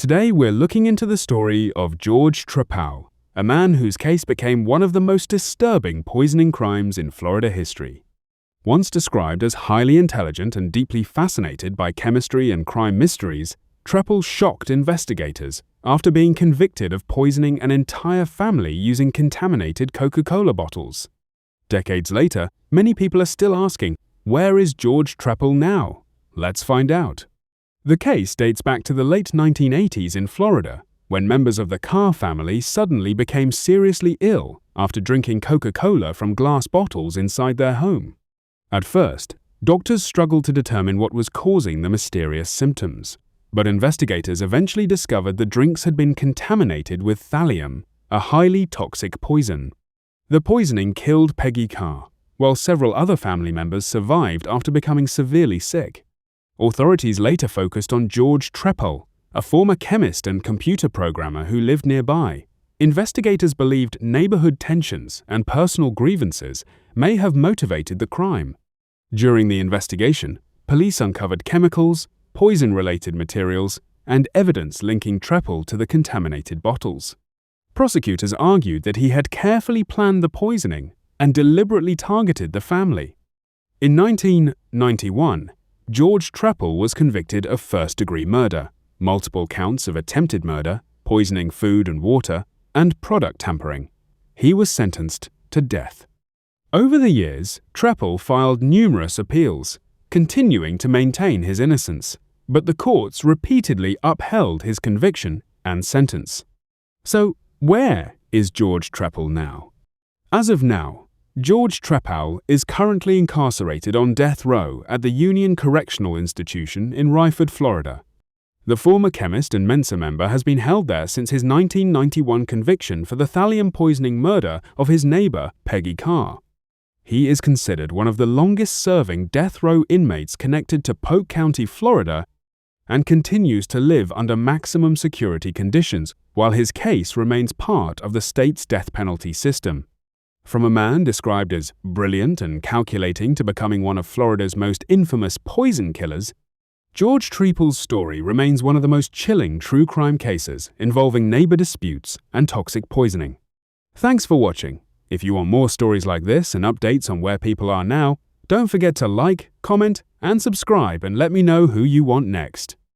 Today we're looking into the story of George Trepal, a man whose case became one of the most disturbing poisoning crimes in Florida history. Once described as highly intelligent and deeply fascinated by chemistry and crime mysteries, Trepal shocked investigators after being convicted of poisoning an entire family using contaminated Coca-Cola bottles. Decades later, many people are still asking, where is George Trepal now? Let's find out. The case dates back to the late 1980s in Florida, when members of the Carr family suddenly became seriously ill after drinking Coca-Cola from glass bottles inside their home. At first, doctors struggled to determine what was causing the mysterious symptoms, but investigators eventually discovered the drinks had been contaminated with thallium, a highly toxic poison. The poisoning killed Peggy Carr, while several other family members survived after becoming severely sick. Authorities later focused on George Trepal, a former chemist and computer programmer who lived nearby. Investigators believed neighborhood tensions and personal grievances may have motivated the crime. During the investigation, police uncovered chemicals, poison-related materials, and evidence linking Trepal to the contaminated bottles. Prosecutors argued that he had carefully planned the poisoning and deliberately targeted the family. In 1991, George Trepal was convicted of first-degree murder, multiple counts of attempted murder, poisoning food and water, and product tampering. He was sentenced to death. Over the years, Trepal filed numerous appeals, continuing to maintain his innocence, but the courts repeatedly upheld his conviction and sentence. So, where is George Trepal now? As of now, George Trepal is currently incarcerated on death row at the Union Correctional Institution in Ryford, Florida. The former chemist and Mensa member has been held there since his 1991 conviction for the thallium poisoning murder of his neighbor, Peggy Carr. He is considered one of the longest-serving death row inmates connected to Polk County, Florida, and continues to live under maximum security conditions while his case remains part of the state's death penalty system. From a man described as brilliant and calculating to becoming one of Florida's most infamous poison killers, George Trepal's story remains one of the most chilling true crime cases involving neighbor disputes and toxic poisoning. Thanks for watching. If you want more stories like this and updates on where people are now, don't forget to like, comment, and subscribe and let me know who you want next.